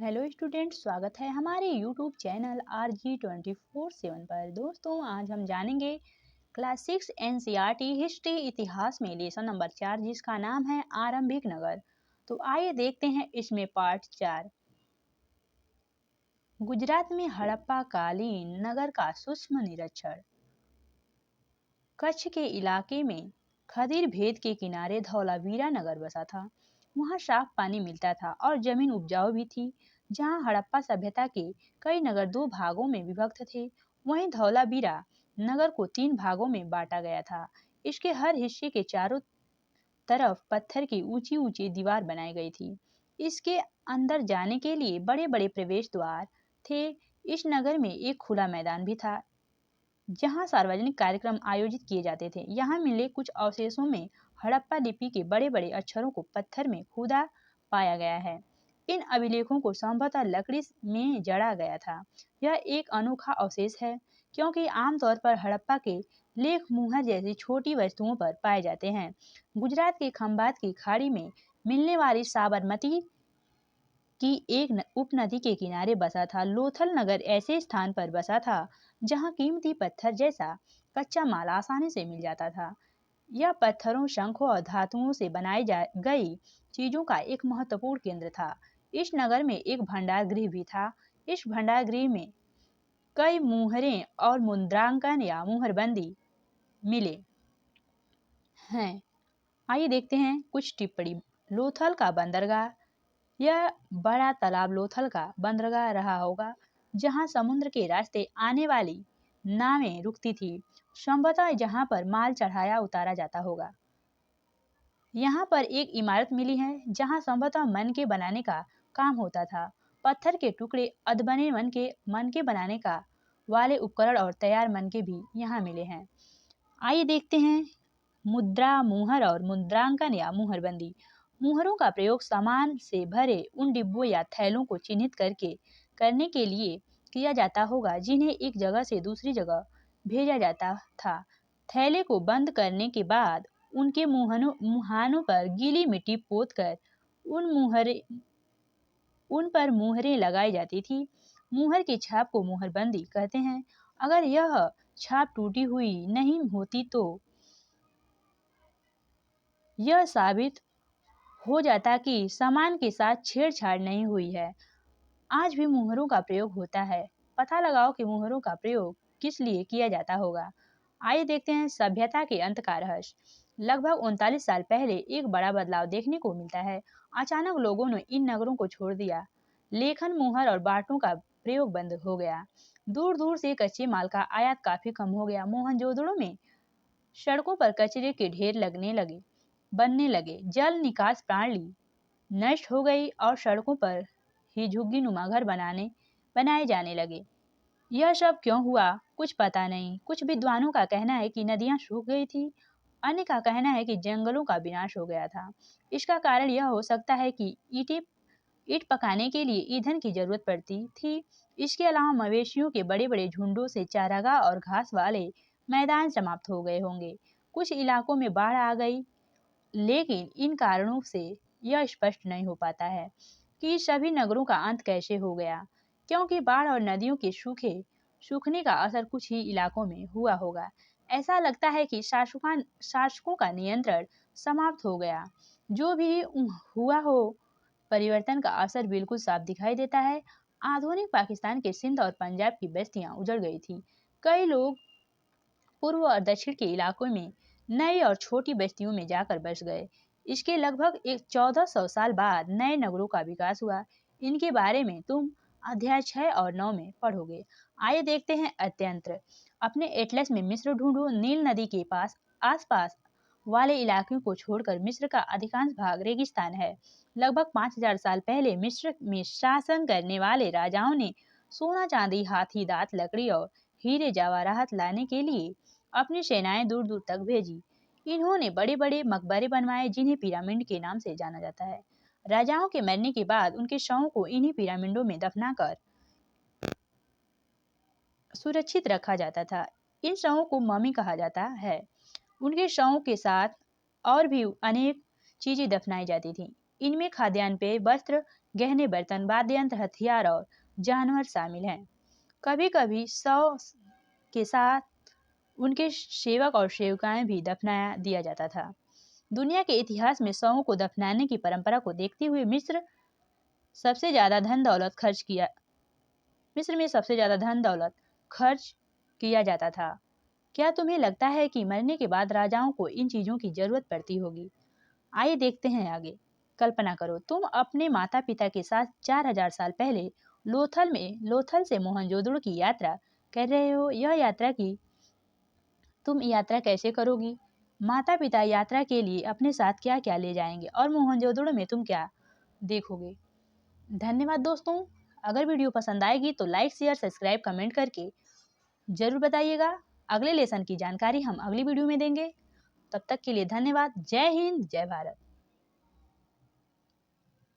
Hello student, स्वागत है हमारे यूट्यूब चैनल RG24/7 पर। दोस्तों, आज हम जानेंगे क्लास 6 NCERT हिस्ट्री इतिहास में लेसन नंबर 4, जिसका नाम है आरंभिक नगर। तो आइए देखते हैं इसमें पार्ट 4। गुजरात में हड़प्पा कालीन नगर का सूक्ष्म निरीक्षण। कच्छ के इलाके में खदीर भेद के किनारे धौलावीरा नगर बसा था। वहाँ साफ पानी मिलता था और जमीन उपजाऊ भी थी। जहाँ हड़प्पा सभ्यता के कई नगर दो भागों में विभक्त थे, वहीं धौलावीरा नगर को 3 भागों में बांटा गया था। इसके हर हिस्से के चारों तरफ पत्थर की ऊंची ऊंची दीवार बनाई गई थी। इसके अंदर जाने के लिए बड़े बड़े प्रवेश द्वार थे। इस नगर में एक खुला मैदान भी था जहां सार्वजनिक कार्यक्रम आयोजित किए जाते थे। यहाँ मिले कुछ अवशेषों में हड़प्पा लिपि के बड़े बड़े अक्षरों को पत्थर में खुदा पाया गया है। इन अभिलेखों को संभवतः लकड़ी में जड़ा गया था। यह एक अनोखा अवशेष है क्योंकि आमतौर पर हड़प्पा के लेख मुहर जैसी छोटी वस्तुओं पर पाए जाते हैं। गुजरात के खंभात की खाड़ी में मिलने वाली साबरमती की एक उपनदी के किनारे बसा था। लोथल नगर ऐसे स्थान पर बसा था जहां कीमती पत्थर जैसा कच्चा माल आसानी से मिल जाता था। यह पत्थरों, शंखों और धातुओं से बनाई गई चीजों का एक महत्वपूर्ण केंद्र था। इस नगर में एक भंडार गृह भी था। इस भंडार गृह में कई मुहरें और मुद्रांकन या मुहरबंदी मिले हैं। आइए देखते हैं कुछ टिप्पणी। लोथल का बंदरगाह। यह बड़ा तालाब लोथल का बंदरगाह रहा होगा, जहां समुद्र के रास्ते आने वाली नावें रुकती थी, संभवतः जहां पर माल चढ़ाया उतारा जाता होगा। यहाँ पर एक इमारत मिली है जहां संभवतः मन के बनाने का काम होता था। पत्थर के टुकड़े, अधबने मन के बनाने का वाले उपकरण और तैयार मन के भी यहाँ मिले हैं। आइए देखते हैं मुद्रा, मुहर और मुद्रांकन या मुहरबंदी। मुहरों का प्रयोग सामान से भरे उन डिब्बों या थैलों को चिन्हित करने के लिए किया जाता होगा जिन्हें एक जगह से दूसरी जगह भेजा जाता था। थैले को बंद करने के बाद उनके मुहानों पर गीली मिट्टी पोतकर उन पर मुहरें लगाई जाती थी। मुहर की छाप को मुहरबंदी कहते हैं। अगर यह छाप टूटी हुई नहीं होती तो यह साबित हो जाता कि सामान के साथ छेड़छाड़ नहीं हुई है। आज भी मुहरों का प्रयोग होता है। पता लगाओ कि मुहरों का प्रयोग किस लिए किया जाता होगा। आइए देखते हैं सभ्यता के अंत का रहस्य। लगभग 39 साल पहले एक बड़ा बदलाव देखने को मिलता है। अचानक लोगों ने इन नगरों को छोड़ दिया। लेखन, मुहर और बाटों का प्रयोग बंद हो गया। दूर दूर से कच्चे माल का आयात काफी कम हो गया। मोहनजोदड़ो में सड़कों पर कचरे के ढेर बनने लगे। जल निकास प्रणाली नष्ट हो गई और सड़कों पर ही झुग्गी नुमा घर बनाए जाने लगे। यह सब क्यों हुआ, कुछ पता नहीं। कुछ विद्वानों का कहना है कि नदियां सूख गई थी। अन्य का कहना है कि जंगलों का विनाश हो गया था। इसका कारण यह हो सकता है कि ईंट पकाने के लिए ईंधन की जरूरत पड़ती थी। इसके अलावा मवेशियों के बड़े बड़े झुंडों से चारागाह और घास वाले मैदान समाप्त हो गए होंगे। कुछ इलाकों में बाढ़ आ गई, लेकिन इन कारणों से यह स्पष्ट नहीं हो पाता है कि सभी नगरों का अंत कैसे हो गया, क्योंकि बाढ़ और नदियों के सूखने का असर कुछ ही इलाकों में हुआ होगा। ऐसा लगता है कि शासकों का नियंत्रण समाप्त हो गया। जो भी हुआ हो, परिवर्तन का असर बिल्कुल साफ दिखाई देता है। आधुनिक पाकिस्तान के सिंध और पंजाब की बस्तियां उजड़ गई थी। कई लोग पूर्व और दक्षिण के इलाकों में नई और छोटी बस्तियों में जाकर बस गए। इसके लगभग 1400 साल बाद नए नगरों का विकास हुआ। इनके बारे में तुम अध्याय 6 और 9 में पढ़ोगे। आइए देखते हैं अत्यंत्र। अपने एटलस में मिस्र ढूंढो। नील नदी के आसपास वाले इलाकों को छोड़कर मिस्र का अधिकांश भाग रेगिस्तान है। लगभग 5000 साल पहले मिस्र में शासन करने वाले राजाओं ने सोना, चांदी, हाथी दांत, लकड़ी और हीरे जवाहरात लाने के लिए अपनी सेनाएं दूर दूर तक भेजी। इन्होंने बड़े बड़े मकबरे बनवाए जिन्हें पिरामिड के नाम से जाना जाता है। राजाओं के मरने के बाद उनके शवों को इन्हीं पिरामिडों में दफनाकर सुरक्षित रखा जाता था। इन शवों को ममी कहा जाता है। उनके शवों के साथ और भी अनेक चीजें दफनाई जाती थी। इनमें खाद्यान्न, पेय, वस्त्र, गहने बर्तन, वाद्य यंत्र, हथियार और जानवर शामिल हैं। कभी कभी शव के साथ उनके सेवक और सेविकाएं भी दफनाया दिया जाता था। दुनिया के इतिहास में शवों को दफनाने की परंपरा को देखते हुए सबसे ज्यादा धन दौलत खर्च किया मिस्र में सबसे ज्यादा धन दौलत खर्च किया जाता था। क्या तुम्हें लगता है कि मरने के बाद राजाओं को इन चीजों की जरूरत पड़ती होगी? आइए देखते हैं आगे। कल्पना करो तुम अपने माता पिता के साथ 4000 साल पहले लोथल से मोहनजोदड़ो की यात्रा कर रहे हो। तुम यात्रा कैसे करोगी? माता पिता यात्रा के लिए अपने साथ क्या क्या ले जाएंगे और मोहनजोदड़ो में तुम क्या देखोगे? धन्यवाद दोस्तों। अगर वीडियो पसंद आएगी तो लाइक शेयर सब्सक्राइब कमेंट करके जरूर बताइएगा। अगले लेसन की जानकारी हम अगली वीडियो में देंगे। तब तक के लिए धन्यवाद। जय हिंद, जय भारत।